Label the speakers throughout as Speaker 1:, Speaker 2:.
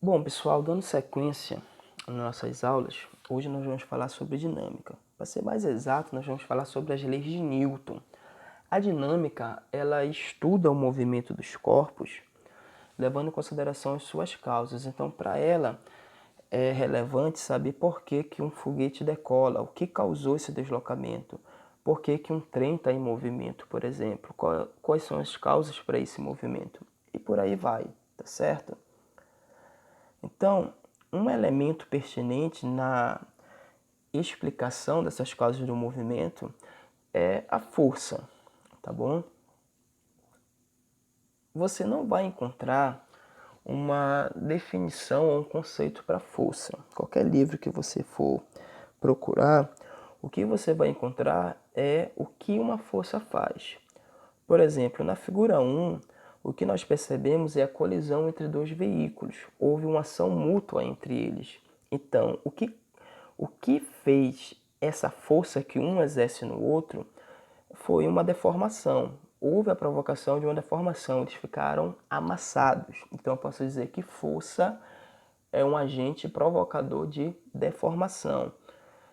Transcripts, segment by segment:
Speaker 1: Bom, pessoal, dando sequência nas nossas aulas, hoje nós vamos falar sobre dinâmica. Para ser mais exato, nós vamos falar sobre as leis de Newton. A dinâmica, ela estuda o movimento dos corpos, levando em consideração as suas causas. Então, para ela, é relevante saber por que que um foguete decola, o que causou esse deslocamento, por que que um trem está em movimento, por exemplo, quais são as causas para esse movimento, e por aí vai, tá certo? Então, um elemento pertinente na explicação dessas causas do movimento é a força, tá bom? Você não vai encontrar uma definição ou um conceito para força. Qualquer livro que você for procurar, o que você vai encontrar é o que uma força faz. Por exemplo, na figura 1, o que nós percebemos é a colisão entre dois veículos. Houve uma ação mútua entre eles. Então, o que fez essa força que um exerce no outro foi uma deformação. Houve a provocação de uma deformação, eles ficaram amassados. Então, eu posso dizer que força é um agente provocador de deformação.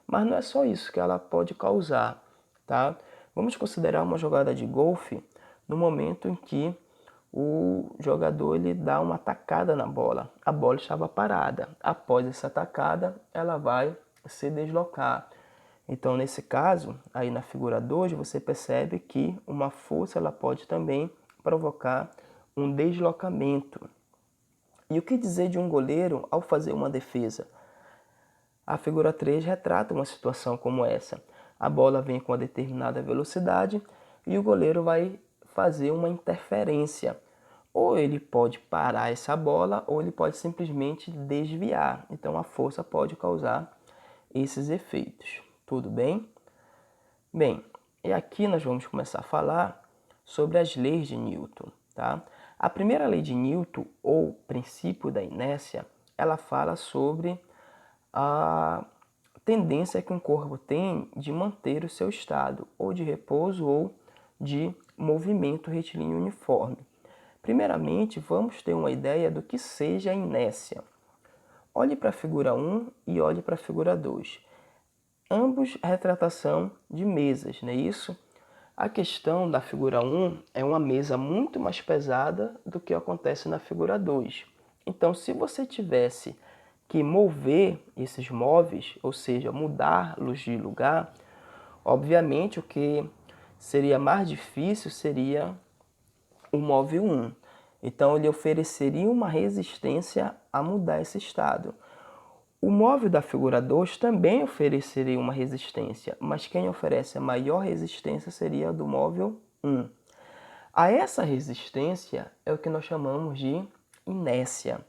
Speaker 1: Mas não é só isso que ela pode causar, tá? Vamos considerar uma jogada de golfe no momento em que o jogador ele dá uma tacada na bola. A bola estava parada. Após essa tacada, ela vai se deslocar. Então, nesse caso, aí na figura 2, você percebe que uma força ela pode também provocar um deslocamento. E o que dizer de um goleiro ao fazer uma defesa? A figura 3 retrata uma situação como essa. A bola vem com uma determinada velocidade e o goleiro vai fazer uma interferência. Ou ele pode parar essa bola ou ele pode simplesmente desviar. Então a força pode causar esses efeitos. Tudo bem? Bem, e aqui nós vamos começar a falar sobre as leis de Newton, tá? A primeira lei de Newton, ou princípio da inércia, ela fala sobre a tendência que um corpo tem de manter o seu estado, ou de repouso ou de movimento retilíneo uniforme. Primeiramente, vamos ter uma ideia do que seja a inércia. Olhe para a figura 1 e olhe para a figura 2. Ambos retratação de mesas, não é isso? A questão da figura 1 é uma mesa muito mais pesada do que acontece na figura 2. Então, se você tivesse que mover esses móveis, ou seja, mudá-los de lugar, obviamente o que seria mais difícil seria o móvel 1. Então, ele ofereceria uma resistência a mudar esse estado. O móvel da figura 2 também ofereceria uma resistência, mas quem oferece a maior resistência seria a do móvel 1. A essa resistência é o que nós chamamos de inércia.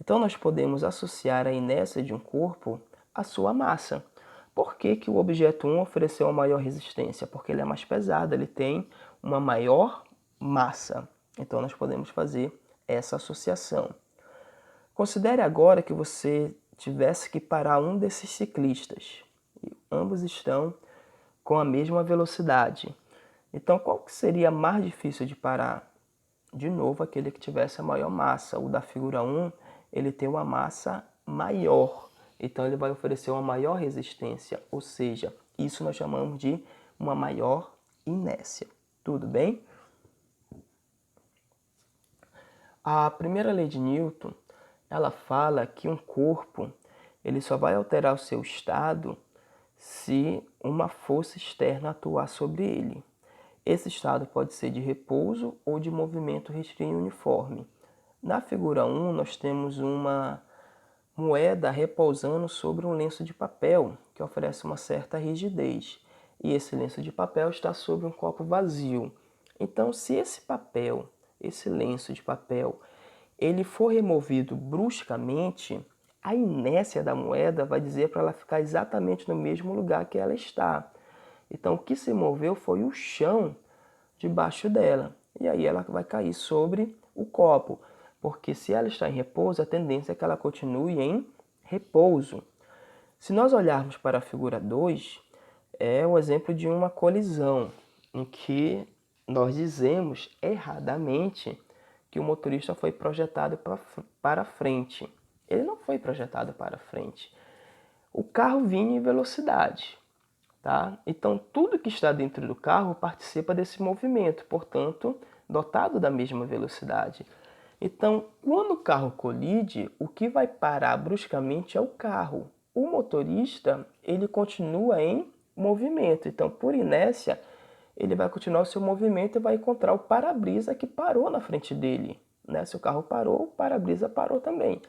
Speaker 1: Então nós podemos associar a inércia de um corpo à sua massa. Por que que o objeto 1 ofereceu uma maior resistência? Porque ele é mais pesado, ele tem uma maior massa. Então nós podemos fazer essa associação. Considere agora que você tivesse que parar um desses ciclistas. Ambos estão com a mesma velocidade. Então, qual que seria mais difícil de parar? De novo, aquele que tivesse a maior massa. O da figura 1, ele tem uma massa maior. Então, ele vai oferecer uma maior resistência. Ou seja, isso nós chamamos de uma maior inércia. Tudo bem? A primeira lei de Newton, ela fala que um corpo ele só vai alterar o seu estado se uma força externa atuar sobre ele. Esse estado pode ser de repouso ou de movimento retilíneo uniforme. Na figura 1, nós temos uma moeda repousando sobre um lenço de papel, que oferece uma certa rigidez. E esse lenço de papel está sobre um copo vazio. Então, se esse papel, esse lenço de papel, ele for removido bruscamente, a inércia da moeda vai dizer para ela ficar exatamente no mesmo lugar que ela está. Então, o que se moveu foi o chão debaixo dela. E aí ela vai cair sobre o copo. Porque se ela está em repouso, a tendência é que ela continue em repouso. Se nós olharmos para a figura 2, é o exemplo de uma colisão, em que nós dizemos erradamente que o motorista foi projetado para frente. foi projetado para frente. O carro vinha em velocidade, tá? Então, tudo que está dentro do carro participa desse movimento, portanto, dotado da mesma velocidade. Então, quando o carro colide, o que vai parar bruscamente é o carro. O motorista, ele continua em movimento. Então, por inércia, ele vai continuar o seu movimento e vai encontrar o para-brisa que parou na frente dele, né? Se o carro parou, o para-brisa parou também.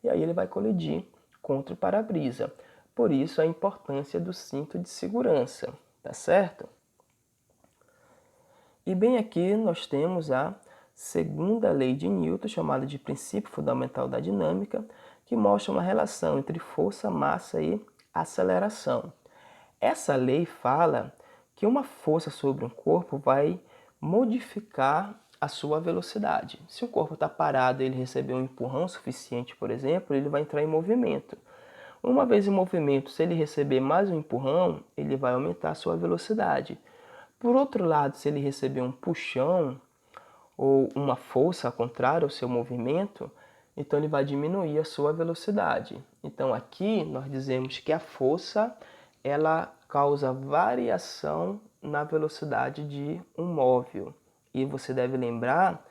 Speaker 1: E aí ele vai colidir contra o para-brisa. Por isso a importância do cinto de segurança, tá certo? E bem aqui nós temos a segunda lei de Newton, chamada de princípio fundamental da dinâmica, que mostra uma relação entre força, massa e aceleração. Essa lei fala que uma força sobre um corpo vai modificar a sua velocidade. Se o corpo está parado e ele receber um empurrão suficiente, por exemplo, ele vai entrar em movimento. Uma vez em movimento, se ele receber mais um empurrão, ele vai aumentar a sua velocidade. Por outro lado, se ele receber um puxão ou uma força ao contrário ao seu movimento, então ele vai diminuir a sua velocidade. Então aqui nós dizemos que a força ela causa variação na velocidade de um móvel. E você deve lembrar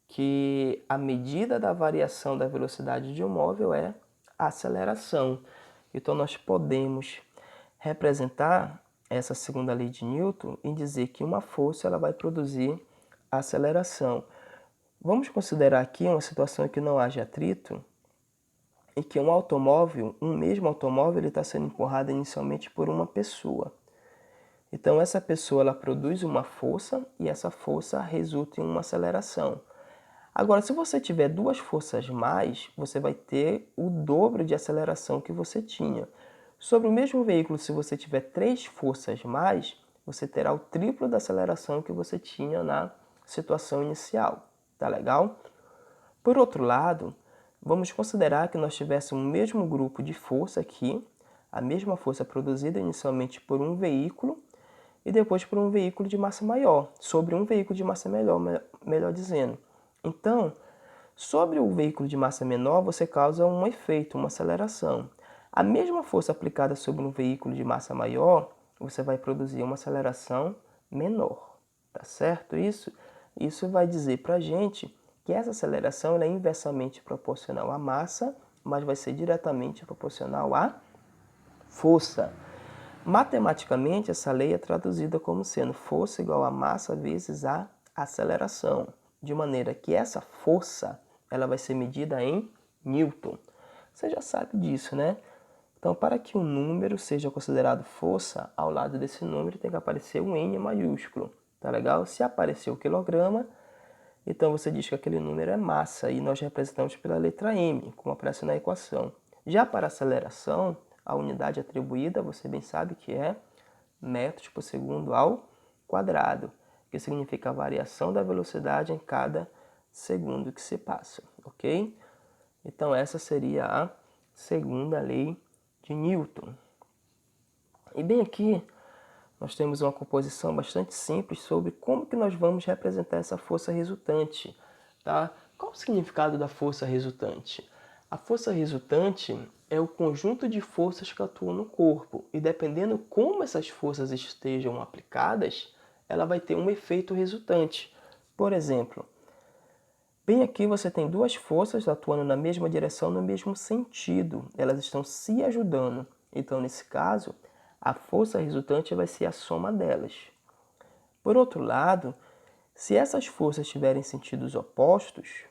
Speaker 1: que a medida da variação da velocidade de um móvel é a aceleração. Então nós podemos representar essa segunda lei de Newton e dizer que uma força ela vai produzir aceleração. Vamos considerar aqui uma situação em que não haja atrito e que um mesmo automóvel, ele está sendo empurrado inicialmente por uma pessoa. Então essa pessoa ela produz uma força e essa força resulta em uma aceleração. Agora, se você tiver duas forças mais, você vai ter o dobro de aceleração que você tinha. Sobre o mesmo veículo, se você tiver três forças mais, você terá o triplo da aceleração que você tinha na situação inicial. Tá legal? Por outro lado, vamos considerar que nós tivéssemos o mesmo grupo de força aqui, a mesma força produzida inicialmente por um veículo e depois por um veículo de massa maior, sobre um veículo de massa melhor dizendo. Então, sobre o veículo de massa menor, você causa um efeito, uma aceleração. A mesma força aplicada sobre um veículo de massa maior, você vai produzir uma aceleração menor. Tá certo isso? Isso vai dizer para a gente que essa aceleração é inversamente proporcional à massa, mas vai ser diretamente proporcional à força. Matematicamente, essa lei é traduzida como sendo força igual a massa vezes a aceleração, de maneira que essa força ela vai ser medida em Newton. Você já sabe disso, né? Então, para que um número seja considerado força, ao lado desse número tem que aparecer um N maiúsculo, tá legal? Se aparecer o quilograma, então você diz que aquele número é massa e nós representamos pela letra M, como aparece na equação. Já para aceleração, a unidade atribuída, você bem sabe que é metros por segundo ao quadrado, que significa a variação da velocidade em cada segundo que se passa, ok? Então essa seria a segunda lei de Newton. E bem aqui nós temos uma composição bastante simples sobre como que nós vamos representar essa força resultante, tá? Qual o significado da força resultante? A força resultante é o conjunto de forças que atuam no corpo e dependendo como essas forças estejam aplicadas, ela vai ter um efeito resultante. Por exemplo, bem aqui você tem duas forças atuando na mesma direção, no mesmo sentido. Elas estão se ajudando. Então, nesse caso, a força resultante vai ser a soma delas. Por outro lado, se essas forças tiverem sentidos opostos,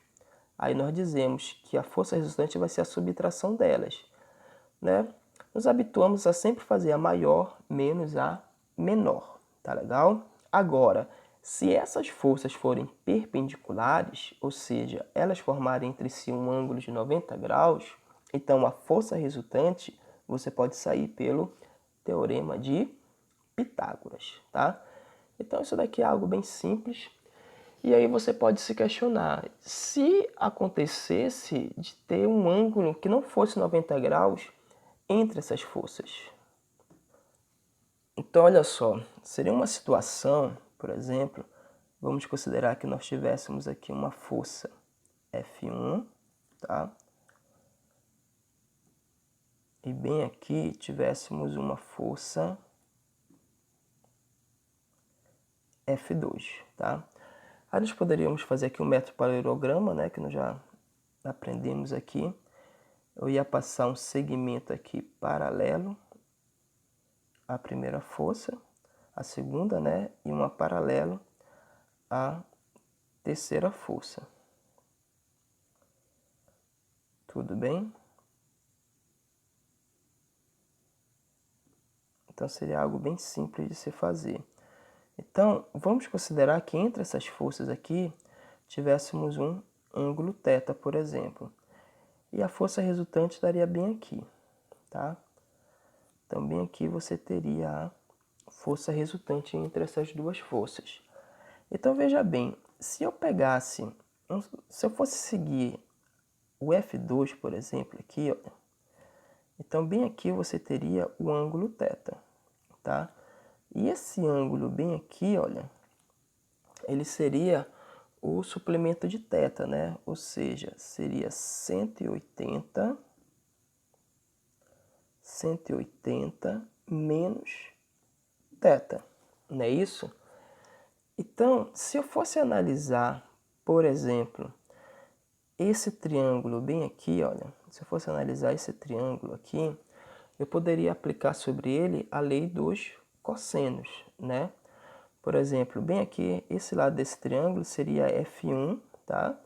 Speaker 1: aí nós dizemos que a força resultante vai ser a subtração delas, né? Nos habituamos a sempre fazer a maior menos a menor, tá legal? Agora, se essas forças forem perpendiculares, ou seja, elas formarem entre si um ângulo de 90 graus, então a força resultante você pode sair pelo teorema de Pitágoras, tá? Então isso daqui é algo bem simples. E aí você pode se questionar, se acontecesse de ter um ângulo que não fosse 90 graus entre essas forças. Então olha só, seria uma situação, por exemplo, vamos considerar que nós tivéssemos aqui uma força F1, tá? e bem aqui tivéssemos uma força F2, tá? Aí nós poderíamos fazer aqui um método paralelograma, né, que nós já aprendemos aqui. Eu ia passar um segmento aqui paralelo à primeira força, à segunda, né, e uma paralelo à terceira força. Tudo bem? Então seria algo bem simples de se fazer. Então, vamos considerar que entre essas forças aqui tivéssemos um ângulo θ, por exemplo. E a força resultante estaria bem aqui, tá? Então, bem aqui você teria a força resultante entre essas duas forças. Então, veja bem, se eu pegasse, se eu fosse seguir o F2, por exemplo, aqui, ó, então bem aqui você teria o ângulo θ, tá? E esse ângulo bem aqui, olha, ele seria o suplemento de θ, né? Ou seja, seria 180 menos θ, não é isso? Então, se eu fosse analisar, por exemplo, esse triângulo bem aqui, olha, se eu fosse analisar esse triângulo aqui, eu poderia aplicar sobre ele a lei dos cossenos, né? Por exemplo, bem aqui, esse lado desse triângulo seria F1, tá?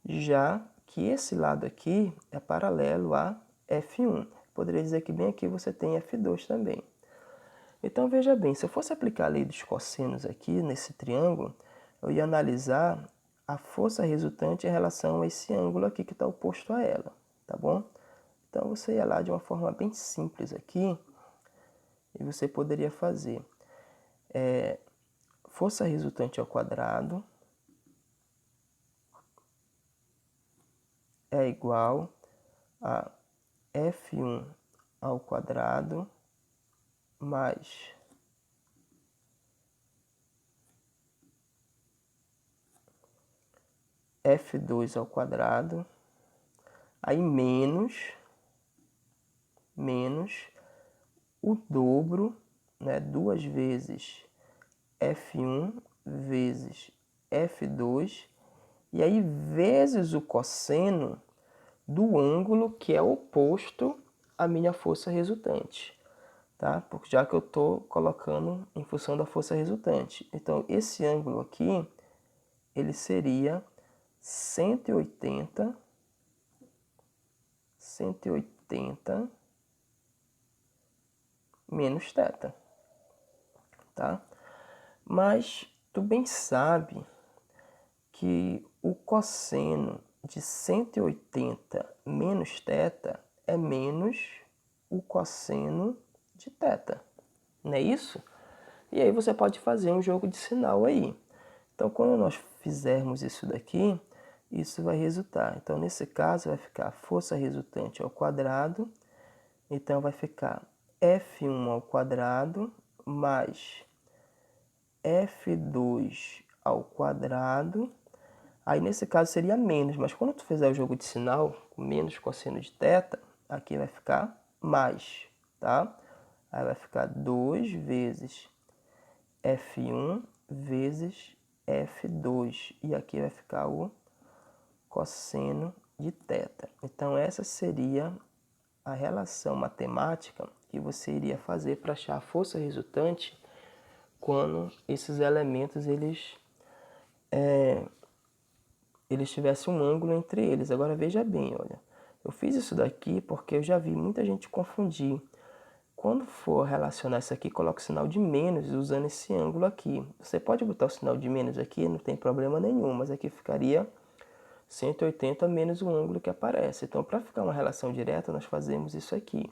Speaker 1: Já que esse lado aqui é paralelo a F1. Poderia dizer que bem aqui você tem F2 também. Então, veja bem, se eu fosse aplicar a lei dos cossenos aqui nesse triângulo, eu ia analisar a força resultante em relação a esse ângulo aqui que está oposto a ela, tá bom? Então, você ia lá de uma forma bem simples aqui e você poderia fazer força resultante ao quadrado é igual a F1 ao quadrado mais F2 ao quadrado, aí menos o dobro, né, 2 vezes F1 vezes F2, e aí vezes o cosseno do ângulo que é oposto à minha força resultante, tá? Porque já que eu estou colocando em função da força resultante. Então, esse ângulo aqui, ele seria 180 menos θ, tá? Mas tu bem sabe que o cosseno de 180 menos θ é menos o cosseno de θ, não é isso? E aí você pode fazer um jogo de sinal aí. Então, quando nós fizermos isso daqui, isso vai resultar. Então, nesse caso, vai ficar força resultante ao quadrado. Então, vai ficar F1 ao quadrado mais F2 ao quadrado. Aí, nesse caso, seria menos. Mas quando tu fizer o jogo de sinal, com menos cosseno de θ, aqui vai ficar mais, tá? Aí vai ficar 2 vezes F1 vezes F2. E aqui vai ficar o cosseno de θ. Então, essa seria a relação matemática que você iria fazer para achar a força resultante quando esses elementos eles tivessem um ângulo entre eles. Agora, veja bem, olha, eu fiz isso daqui porque eu já vi muita gente confundir. Quando for relacionar isso aqui, coloque o sinal de menos usando esse ângulo aqui. Você pode botar o sinal de menos aqui, não tem problema nenhum, mas aqui ficaria 180 menos o ângulo que aparece. Então, para ficar uma relação direta, nós fazemos isso aqui.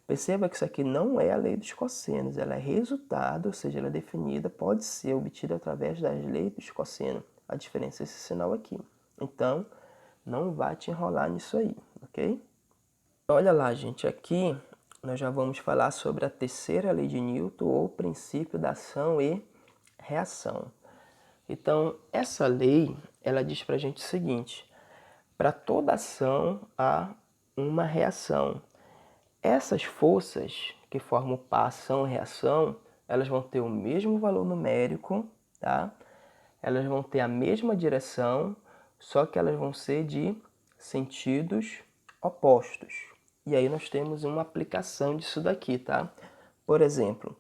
Speaker 1: Perceba que isso aqui não é a lei dos cossenos, ela é resultado, ou seja, ela é definida, pode ser obtida através das leis dos cossenos. A diferença é esse sinal aqui. Então, não vai te enrolar nisso aí, ok? Olha lá, gente, aqui nós já vamos falar sobre a terceira lei de Newton, ou princípio da ação e reação. Então, essa lei, ela diz pra gente o seguinte: para toda ação há uma reação. Essas forças que formam par ação e reação, elas vão ter o mesmo valor numérico, tá? Elas vão ter a mesma direção, só que elas vão ser de sentidos opostos. E aí nós temos uma aplicação disso daqui, tá? Por exemplo,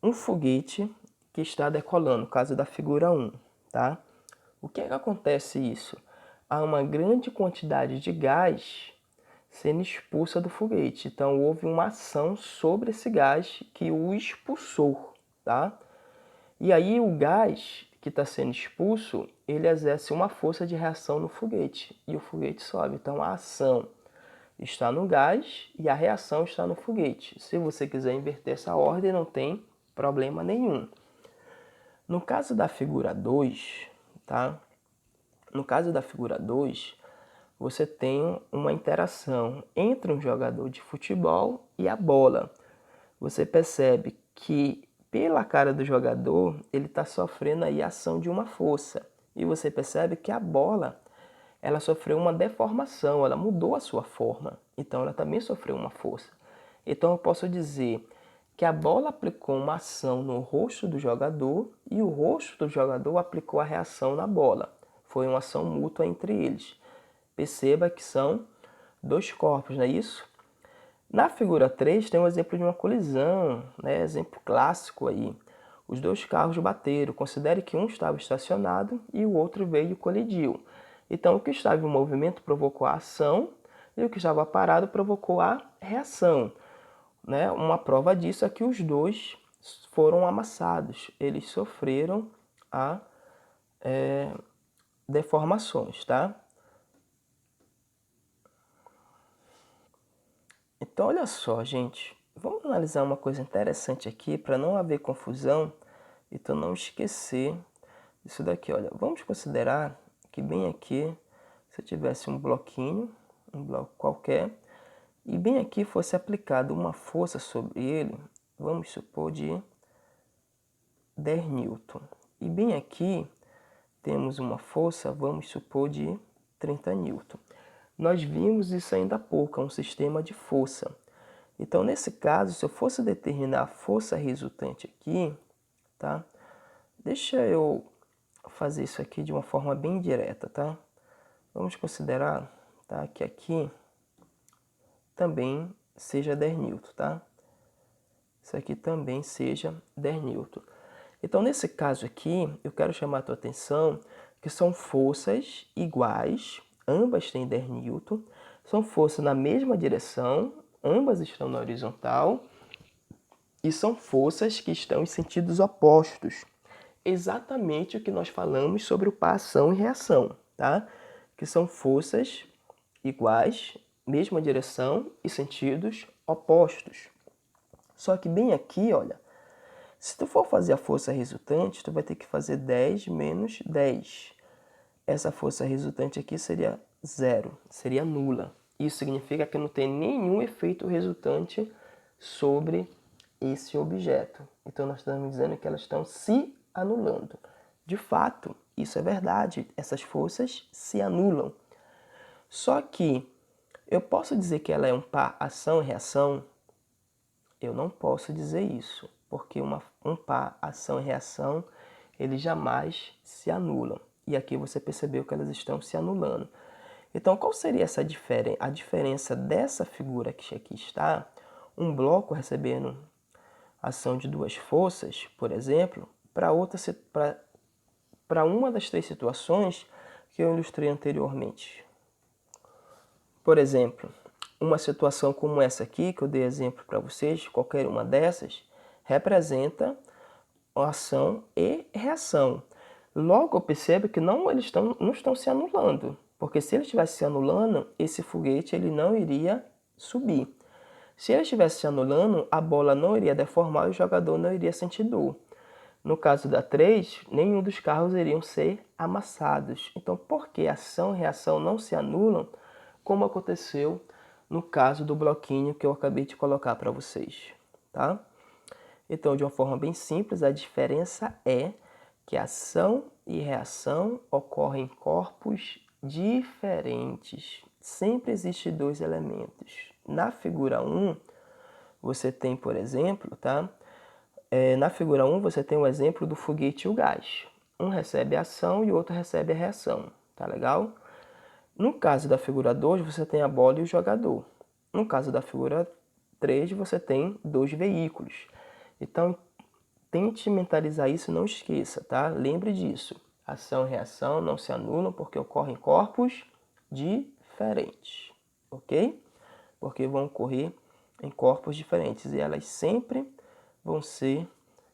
Speaker 1: um foguete que está decolando, no caso da figura 1, tá? O que é que acontece isso? Há uma grande quantidade de gás sendo expulsa do foguete. Então houve uma ação sobre esse gás que o expulsou, tá? E aí o gás que está sendo expulso, ele exerce uma força de reação no foguete e o foguete sobe. Então a ação está no gás e a reação está no foguete. Se você quiser inverter essa ordem, não tem problema nenhum. No caso da figura 2, tá? No caso da figura 2, você tem uma interação entre um jogador de futebol e a bola. Você percebe que pela cara do jogador, ele está sofrendo aí a ação de uma força. E você percebe que a bola, ela sofreu uma deformação, ela mudou a sua forma. Então ela também sofreu uma força. Então eu posso dizer que a bola aplicou uma ação no rosto do jogador e o rosto do jogador aplicou a reação na bola. Foi uma ação mútua entre eles. Perceba que são dois corpos, não é isso? Na figura 3 tem um exemplo de uma colisão, né? Exemplo clássico aí. Os dois carros bateram. Considere que um estava estacionado e o outro veio e colidiu. Então, o que estava em movimento provocou a ação e o que estava parado provocou a reação. Né? Uma prova disso é que os dois foram amassados. Eles sofreram a deformações, tá? Então, olha só, gente. Vamos analisar uma coisa interessante aqui para não haver confusão e tu não esquecer isso daqui. Olha, vamos considerar que bem aqui, se eu tivesse um bloquinho, um bloco qualquer, e bem aqui fosse aplicada uma força sobre ele, vamos supor de 10 newton. E bem aqui temos uma força, vamos supor de 30 newton. Nós vimos isso ainda há pouco, é um sistema de força. Então, nesse caso, se eu fosse determinar a força resultante aqui, tá? Deixa eu fazer isso aqui de uma forma bem direta, tá? Vamos considerar, tá, que aqui também seja 10 newton, tá? Isso aqui também seja 10 newton. Então, nesse caso aqui, eu quero chamar a tua atenção que são forças iguais, ambas têm 10 newton, são forças na mesma direção, ambas estão na horizontal, e são forças que estão em sentidos opostos. Exatamente o que nós falamos sobre o par ação e reação, tá? Que são forças iguais, mesma direção e sentidos opostos. Só que bem aqui, olha, se tu for fazer a força resultante, tu vai ter que fazer 10 menos 10. Essa força resultante aqui seria zero, seria nula. Isso significa que não tem nenhum efeito resultante sobre esse objeto. Então nós estamos dizendo que elas estão se anulando. De fato, isso é verdade, essas forças se anulam. Só que eu posso dizer que ela é um par ação e reação? Eu não posso dizer isso, porque um par ação e reação, eles jamais se anulam. E aqui você percebeu que elas estão se anulando. Então, qual seria a diferença dessa figura que aqui está, um bloco recebendo ação de duas forças, por exemplo, para uma das três situações que eu ilustrei anteriormente. Por exemplo, uma situação como essa aqui, que eu dei exemplo para vocês, qualquer uma dessas, representa ação e reação. Logo, eu percebo que eles não estão se anulando, porque se ele estivesse se anulando, esse foguete ele não iria subir. Se ele estivesse se anulando, a bola não iria deformar e o jogador não iria sentir dor. No caso da 3, nenhum dos carros iriam ser amassados. Então, por que ação e reação não se anulam, como aconteceu no caso do bloquinho que eu acabei de colocar para vocês, tá? Então, de uma forma bem simples, a diferença é que ação e reação ocorrem em corpos diferentes. sempre existem dois elementos. Na figura 1, você tem, por exemplo, tá? Na figura 1, você tem o exemplo do foguete e o gás. Um recebe a ação e o outro recebe a reação, tá legal? No caso da figura 2, você tem a bola e o jogador. No caso da figura 3, você tem dois veículos. Então, tente mentalizar isso e não esqueça, tá? Lembre disso. Ação e reação não se anulam porque ocorrem corpos diferentes, ok? Porque vão ocorrer em corpos diferentes e elas sempre vão ser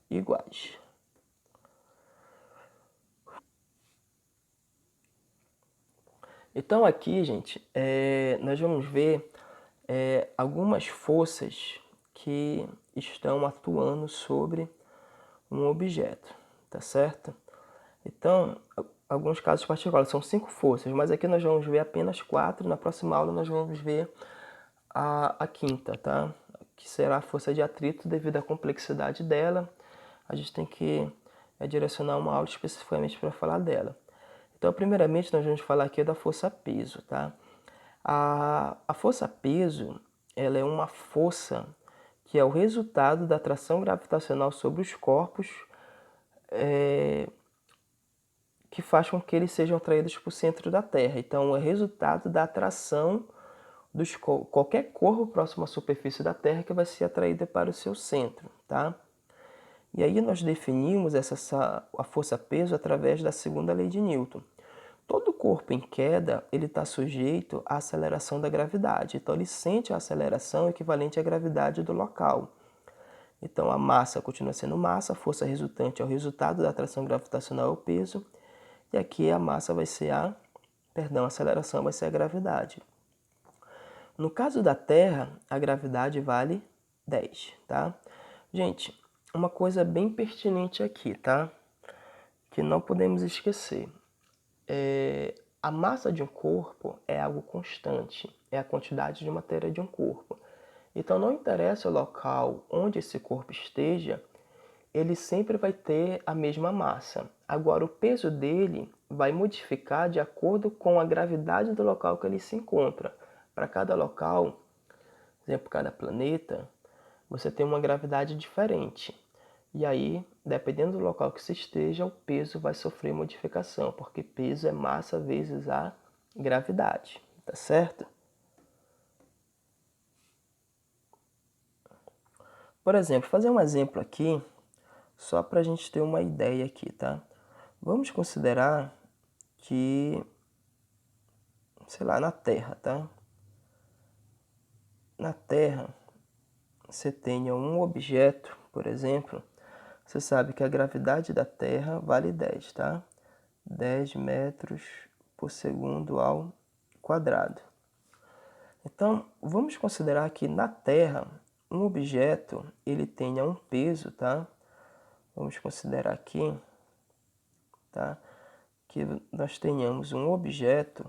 Speaker 1: iguais. Então aqui, gente, nós vamos ver algumas forças que estão atuando sobre um objeto, tá certo? Então, alguns casos particulares, são 5 forças, mas aqui nós vamos ver apenas 4, na próxima aula nós vamos ver a quinta, tá? Que será a força de atrito devido à complexidade dela. A gente tem que direcionar uma aula especificamente para falar dela. Então, primeiramente, nós vamos falar aqui da força peso, tá? A força peso, ela é uma força que é o resultado da atração gravitacional sobre os corpos que faz com que eles sejam atraídos para o centro da Terra. Então, é resultado da atração dos qualquer corpo próximo à superfície da Terra que vai ser atraída para o seu centro, tá? E aí nós definimos a força-peso através da segunda lei de Newton. Todo corpo em queda, ele está sujeito à aceleração da gravidade. Então, ele sente a aceleração equivalente à gravidade do local. Então, a massa continua sendo massa, a força resultante é o resultado da atração gravitacional, é o peso. E aqui a massa vai ser a aceleração vai ser a gravidade. No caso da Terra, a gravidade vale 10, tá? Gente, uma coisa bem pertinente aqui, tá? Que não podemos esquecer. A massa de um corpo é algo constante, é a quantidade de matéria de um corpo. Então não interessa o local onde esse corpo esteja, ele sempre vai ter a mesma massa. Agora, o peso dele vai modificar de acordo com a gravidade do local que ele se encontra. Para cada local, por exemplo, cada planeta, você tem uma gravidade diferente. E aí, dependendo do local que se esteja, o peso vai sofrer modificação, porque peso é massa vezes a gravidade, tá certo? Por exemplo, fazer um exemplo aqui, só para a gente ter uma ideia aqui, tá? Vamos considerar que, sei lá, na Terra, tá? Na Terra, você tenha um objeto, por exemplo, você sabe que a gravidade da Terra vale 10, tá? 10 metros por segundo ao quadrado. Então, vamos considerar que na Terra, um objeto, ele tenha um peso, tá? Vamos considerar aqui, tá? Que nós tenhamos um objeto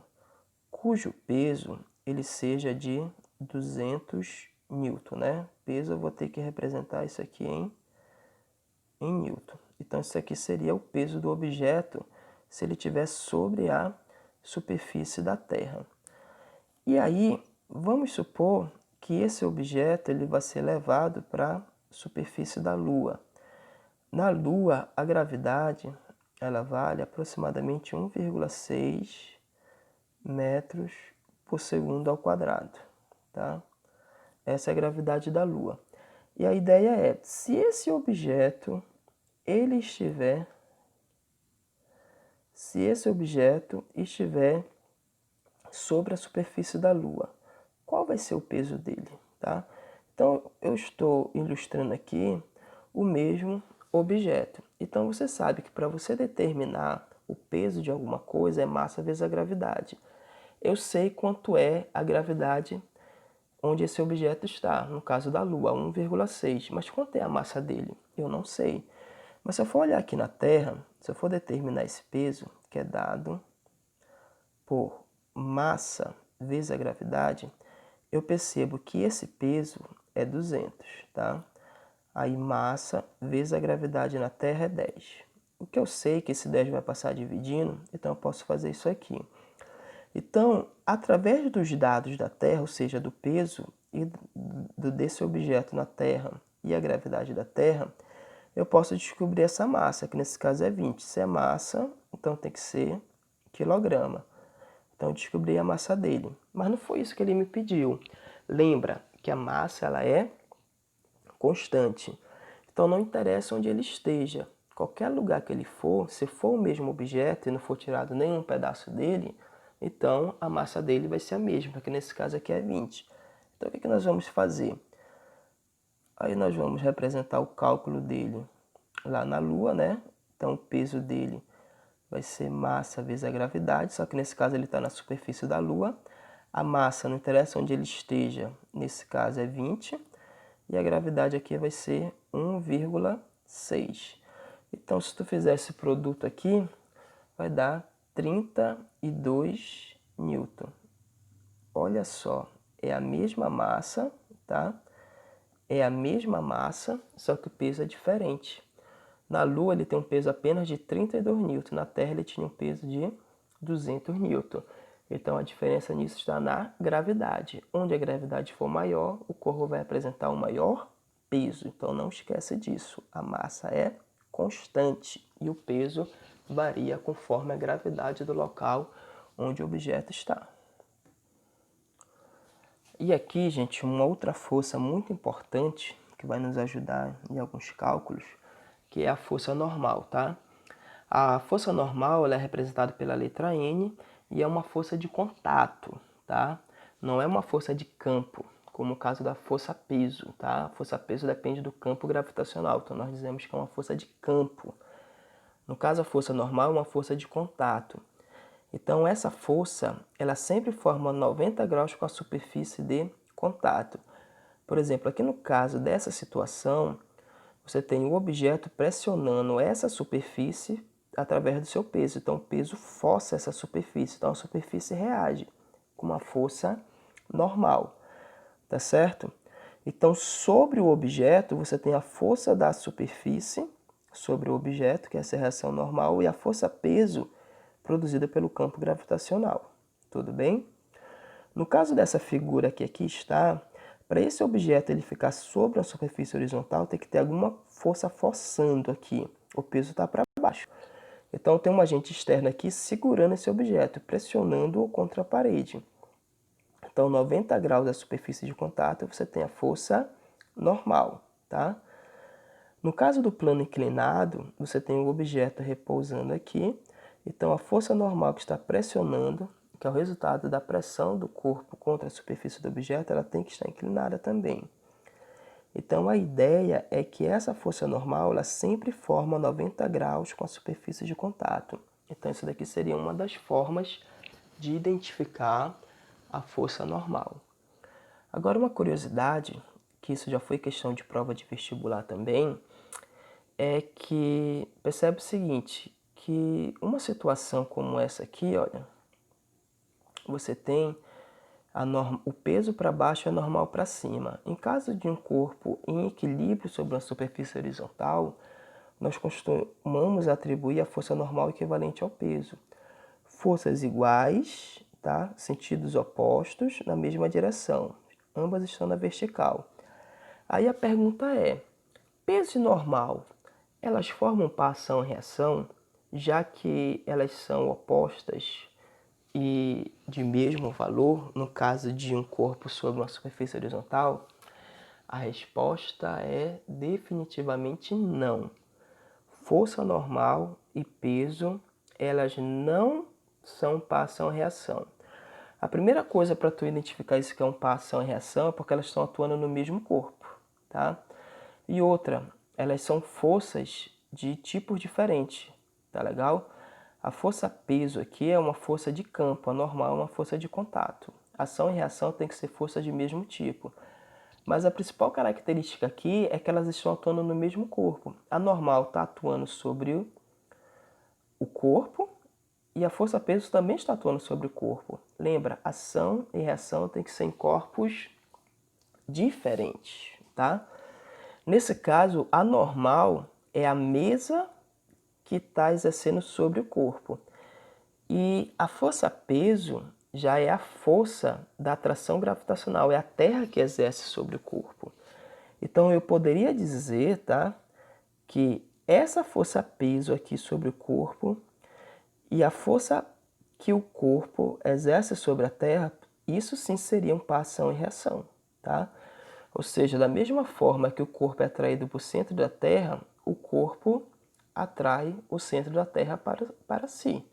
Speaker 1: cujo peso ele seja de 200 newton, né? Peso eu vou ter que representar isso aqui em newton. Então isso aqui seria o peso do objeto se ele estiver sobre a superfície da Terra. E aí, vamos supor que esse objeto ele vai ser levado para a superfície da Lua. Na Lua, a gravidade ela vale aproximadamente 1,6 metros por segundo ao quadrado, tá? Essa é a gravidade da Lua. E a ideia é, se esse objeto ele estiver sobre a superfície da Lua, qual vai ser o peso dele, tá? Então, eu estou ilustrando aqui o mesmo objeto. Então, você sabe que para você determinar o peso de alguma coisa é massa vezes a gravidade. Eu sei quanto é a gravidade onde esse objeto está, no caso da Lua, 1,6. Mas quanto é a massa dele? Eu não sei. Mas se eu for olhar aqui na Terra, se eu for determinar esse peso, que é dado por massa vezes a gravidade, eu percebo que esse peso é 200, tá? Aí massa vezes a gravidade na Terra é 10. O que eu sei é que esse 10 vai passar dividindo, então eu posso fazer isso aqui. Então, através dos dados da Terra, ou seja, do peso desse objeto na Terra e a gravidade da Terra, eu posso descobrir essa massa, que nesse caso é 20. Se é massa, então tem que ser quilograma. Então eu descobri a massa dele. Mas não foi isso que ele me pediu. Lembra que a massa ela é constante. Então não interessa onde ele esteja. Qualquer lugar que ele for, se for o mesmo objeto e não for tirado nenhum pedaço dele, então a massa dele vai ser a mesma, que nesse caso aqui é 20. Então o que nós vamos fazer? Aí nós vamos representar o cálculo dele lá na Lua, né? Então o peso dele vai ser massa vezes a gravidade, só que nesse caso ele está na superfície da Lua. A massa, não interessa onde ele esteja, nesse caso é 20, e a gravidade aqui vai ser 1,6. Então, se tu fizer esse produto aqui, vai dar 32 newton. Olha só, é a mesma massa, tá? É a mesma massa, só que o peso é diferente. Na Lua ele tem um peso apenas de 32 newton, na Terra ele tinha um peso de 200 newton. Então a diferença nisso está na gravidade. Onde a gravidade for maior, o corpo vai apresentar um maior peso. Então não esqueça disso. A massa é constante e o peso varia conforme a gravidade do local onde o objeto está. E aqui, gente, uma outra força muito importante que vai nos ajudar em alguns cálculos, que é a força normal, tá? A força normal ela é representada pela letra N e é uma força de contato, tá? Não é uma força de campo, como o caso da força peso, tá? A força peso depende do campo gravitacional, então nós dizemos que é uma força de campo. No caso, a força normal é uma força de contato. Então, essa força, ela sempre forma 90 graus com a superfície de contato. Por exemplo, aqui no caso dessa situação, você tem o objeto pressionando essa superfície através do seu peso. Então, o peso força essa superfície. Então, a superfície reage com uma força normal, tá certo? Então, sobre o objeto, você tem a força da superfície sobre o objeto, que é essa reação normal, e a força-peso produzida pelo campo gravitacional. Tudo bem? No caso dessa figura que aqui está, para esse objeto ele ficar sobre a superfície horizontal, tem que ter alguma força forçando aqui. O peso está para baixo. Então tem um agente externo aqui segurando esse objeto, pressionando-o contra a parede. Então 90 graus da superfície de contato, você tem a força normal, tá? No caso do plano inclinado, você tem o objeto repousando aqui. Então, a força normal que está pressionando, que é o resultado da pressão do corpo contra a superfície do objeto, ela tem que estar inclinada também. Então, a ideia é que essa força normal, ela sempre forma 90 graus com a superfície de contato. Então, isso daqui seria uma das formas de identificar a força normal. Agora, uma curiosidade, que isso já foi questão de prova de vestibular também, é que percebe o seguinte, que uma situação como essa aqui, olha, você tem o peso para baixo é normal para cima. Em caso de um corpo em equilíbrio sobre uma superfície horizontal, nós costumamos atribuir a força normal equivalente ao peso. Forças iguais, tá? Sentidos opostos na mesma direção, ambas estão na vertical. Aí a pergunta é, peso e normal, elas formam par ação-reação, já que elas são opostas e de mesmo valor, no caso de um corpo sobre uma superfície horizontal? A resposta é definitivamente não. Força normal e peso, elas não são par ação-reação. A primeira coisa para tu identificar isso que é um par ação-reação é porque elas estão atuando no mesmo corpo, tá? E outra, elas são forças de tipos diferentes, tá legal? A força peso aqui é uma força de campo, a normal é uma força de contato. Ação e reação tem que ser forças de mesmo tipo. Mas a principal característica aqui é que elas estão atuando no mesmo corpo. A normal está atuando sobre o corpo e a força peso também está atuando sobre o corpo. Lembra, ação e reação tem que ser em corpos diferentes, tá? Nesse caso, a normal é a mesa que está exercendo sobre o corpo. E a força-peso já é a força da atração gravitacional, é a Terra que exerce sobre o corpo. Então eu poderia dizer, tá, que essa força peso aqui sobre o corpo e a força que o corpo exerce sobre a Terra, isso sim seria par ação e reação, tá? Ou seja, da mesma forma que o corpo é atraído para o centro da Terra, o corpo atrai o centro da Terra para si.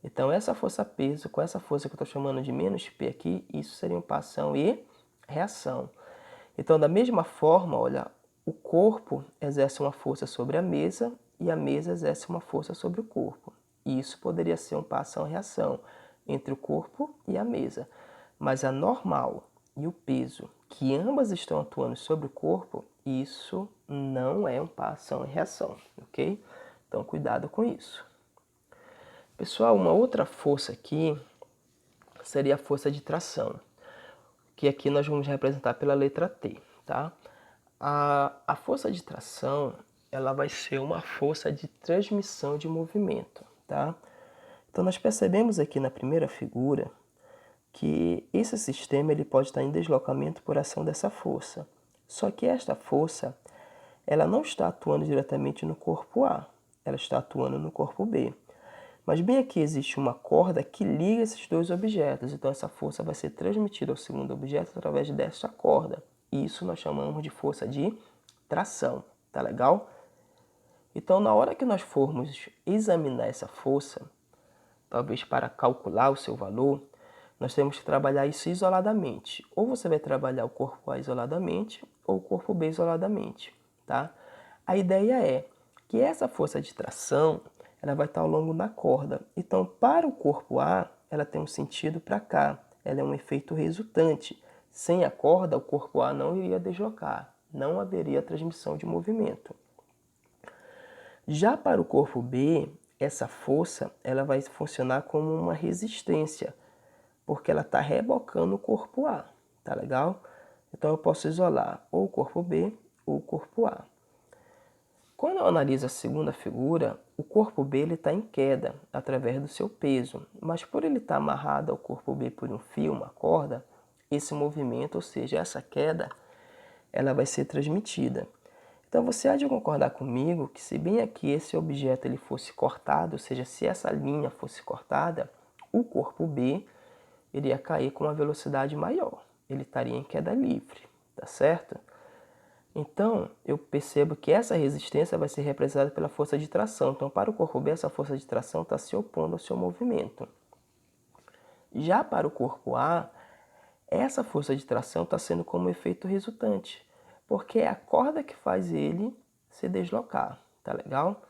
Speaker 1: Então essa força peso, com essa força que eu estou chamando de menos P aqui, isso seria par ação e reação. Então da mesma forma, olha, o corpo exerce uma força sobre a mesa e a mesa exerce uma força sobre o corpo. E isso poderia ser par ação e reação entre o corpo e a mesa. Mas a normal e o peso, que ambas estão atuando sobre o corpo, isso não é par ação e reação, ok? Então cuidado com isso. Pessoal, uma outra força aqui seria a força de tração, que aqui nós vamos representar pela letra T, tá? A força de tração, ela vai ser uma força de transmissão de movimento, tá? Então nós percebemos aqui na primeira figura que esse sistema ele pode estar em deslocamento por ação dessa força. Só que esta força, ela não está atuando diretamente no corpo A, ela está atuando no corpo B. Mas bem aqui existe uma corda que liga esses dois objetos, então essa força vai ser transmitida ao segundo objeto através desta corda. E isso nós chamamos de força de tração, tá legal? Então na hora que nós formos examinar essa força, talvez para calcular o seu valor, nós temos que trabalhar isso isoladamente. Ou você vai trabalhar o corpo A isoladamente, ou o corpo B isoladamente, tá? A ideia é que essa força de tração, ela vai estar ao longo da corda. Então, para o corpo A, ela tem um sentido para cá. Ela é um efeito resultante. Sem a corda, o corpo A não iria deslocar. Não haveria transmissão de movimento. Já para o corpo B, essa força ela vai funcionar como uma resistência, porque ela está rebocando o corpo A, tá legal? Então eu posso isolar ou o corpo B ou o corpo A. Quando eu analiso a segunda figura, o corpo B está em queda através do seu peso, mas por ele estar amarrado ao corpo B por um fio, uma corda, esse movimento, ou seja, essa queda, ela vai ser transmitida. Então você há de concordar comigo que se bem aqui esse objeto ele fosse cortado, ou seja, se essa linha fosse cortada, o corpo B iria cair com uma velocidade maior. Ele estaria em queda livre, tá certo? Então, eu percebo que essa resistência vai ser representada pela força de tração. Então, para o corpo B, essa força de tração está se opondo ao seu movimento. Já para o corpo A, essa força de tração está sendo como efeito resultante, porque é a corda que faz ele se deslocar, tá legal?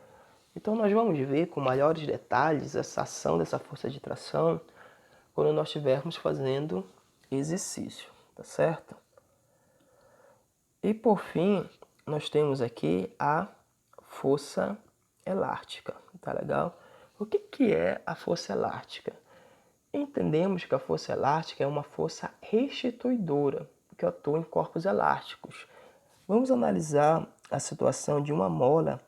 Speaker 1: Então, nós vamos ver com maiores detalhes essa ação dessa força de tração quando nós estivermos fazendo exercício, tá certo? E por fim, nós temos aqui a força elástica, tá legal? O que é a força elástica? Entendemos que a força elástica é uma força restituidora, que atua em corpos elásticos. Vamos analisar a situação de uma mola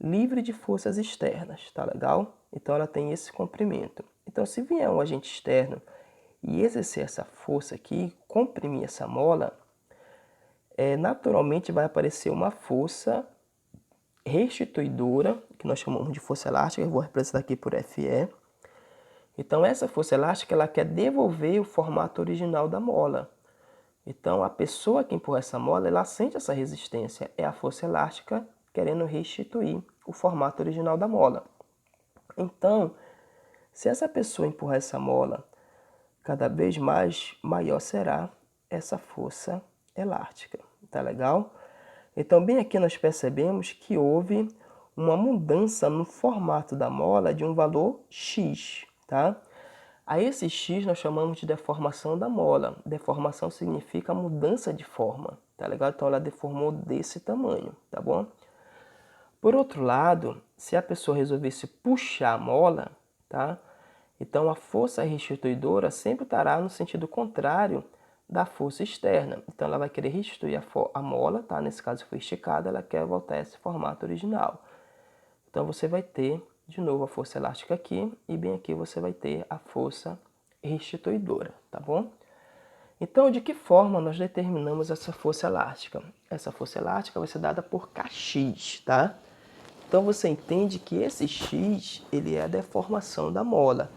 Speaker 1: livre de forças externas, tá legal? Então ela tem esse comprimento. Então se vier um agente externo e exercer essa força aqui, comprimir essa mola, naturalmente vai aparecer uma força restituidora, que nós chamamos de força elástica, eu vou representar aqui por Fe. Então essa força elástica ela quer devolver o formato original da mola. Então a pessoa que empurra essa mola, ela sente essa resistência, é a força elástica querendo restituir o formato original da mola. Então, se essa pessoa empurrar essa mola, cada vez mais maior será essa força elástica, tá legal? Então bem aqui nós percebemos que houve uma mudança no formato da mola de um valor x, tá? A esse x nós chamamos de deformação da mola. Deformação significa mudança de forma, tá legal? Então ela deformou desse tamanho, tá bom? Por outro lado, se a pessoa resolvesse puxar a mola, tá? Então a força restituidora sempre estará no sentido contrário da força externa. Então ela vai querer restituir a mola, tá? Nesse caso foi esticada, ela quer voltar a esse formato original. Então você vai ter de novo a força elástica aqui e bem aqui você vai ter a força restituidora, tá bom? Então, de que forma nós determinamos essa força elástica? Essa força elástica vai ser dada por Kx, tá? Então, você entende que esse x, ele é a deformação da mola.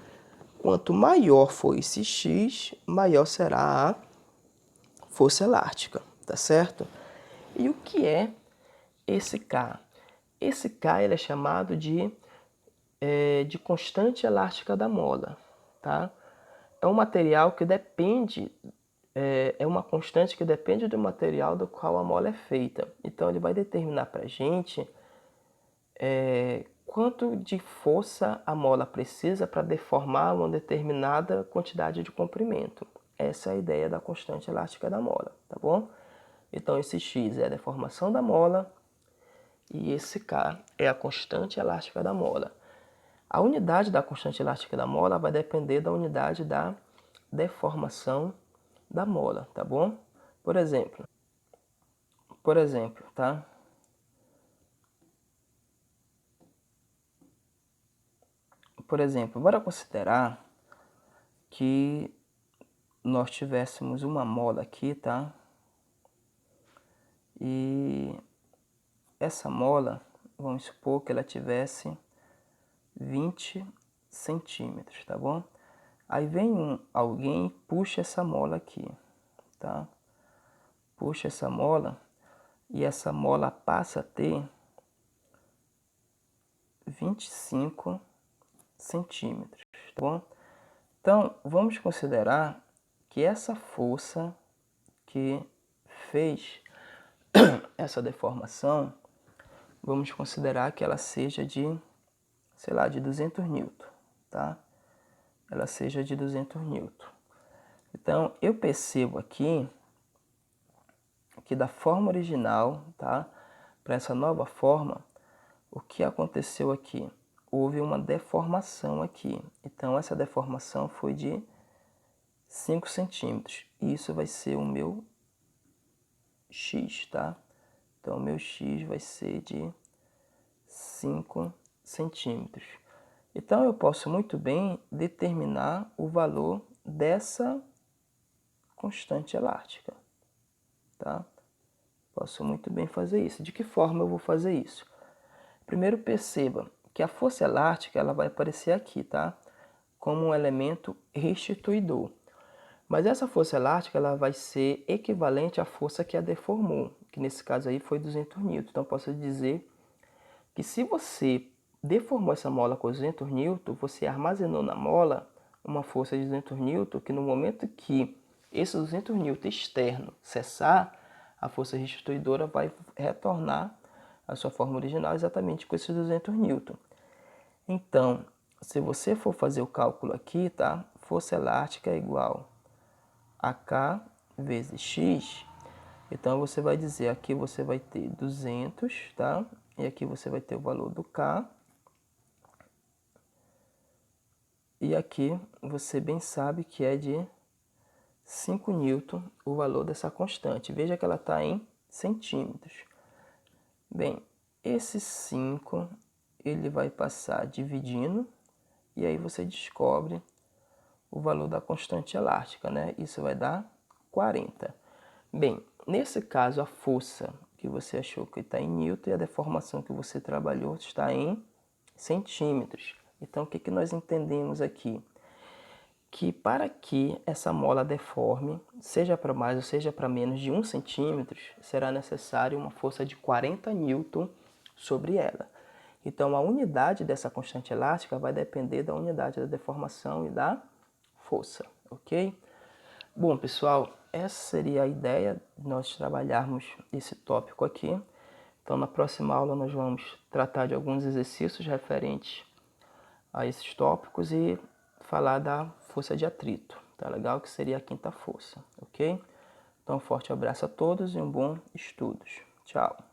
Speaker 1: Quanto maior for esse x, maior será a força elástica, tá certo? E o que é esse K? Esse K ele é chamado de constante elástica da mola, tá? É um material que depende, é uma constante que depende do material do qual a mola é feita. Então, ele vai determinar para a gente quanto de força a mola precisa para deformar uma determinada quantidade de comprimento. Essa é a ideia da constante elástica da mola, tá bom? Então, esse x é a deformação da mola e esse K é a constante elástica da mola. A unidade da constante elástica da mola vai depender da unidade da deformação da mola, tá bom? Por exemplo, tá? Por exemplo, bora considerar que nós tivéssemos uma mola aqui, tá? E essa mola, vamos supor que ela tivesse 20 centímetros, tá bom? Aí vem alguém e puxa essa mola aqui, tá? Puxa essa mola e essa mola passa a ter 25 centímetros, tá bom? Então, vamos considerar que essa força que fez essa deformação, vamos considerar que ela seja de, sei lá, de 200 newton, tá? Ela seja de 200 newton. Então, eu percebo aqui que da forma original, tá? Para essa nova forma, o que aconteceu aqui? Houve uma deformação aqui. Então, essa deformação foi de 5 centímetros. E isso vai ser o meu x, tá? Então, o meu x vai ser de 5 centímetros. Então, eu posso muito bem determinar o valor dessa constante elástica, tá? Posso muito bem fazer isso. De que forma eu vou fazer isso? Primeiro, perceba que a força elástica ela vai aparecer aqui, tá? Como um elemento restituidor. Mas essa força elástica ela vai ser equivalente à força que a deformou, que nesse caso aí foi 200 newton. Então, posso dizer que se você deformou essa mola com 200 newton, você armazenou na mola uma força de 200 newton, que no momento que esse 200 newton externo cessar, a força restituidora vai retornar à sua forma original exatamente com esses 200 newton. Então, se você for fazer o cálculo aqui, tá? Força elástica é igual a K vezes X. Então, você vai dizer, aqui você vai ter 200, tá? E aqui você vai ter o valor do K. E aqui você bem sabe que é de 5 newton o valor dessa constante. Veja que ela está em centímetros. Bem, esse 5 ele vai passar dividindo e aí você descobre o valor da constante elástica, né? Isso vai dar 40. Bem, nesse caso a força que você achou que está em newton e a deformação que você trabalhou está em centímetros. Então, o que nós entendemos aqui? Que para que essa mola deforme, seja para mais ou seja para menos de 1 centímetro, será necessário uma força de 40 newton sobre ela. Então, a unidade dessa constante elástica vai depender da unidade da deformação e da força, ok? Bom, pessoal, essa seria a ideia de nós trabalharmos esse tópico aqui. Então, na próxima aula, nós vamos tratar de alguns exercícios referentes a esses tópicos e falar da força de atrito, tá legal? Que seria a quinta força, ok? Então, um forte abraço a todos e um bom estudos. Tchau!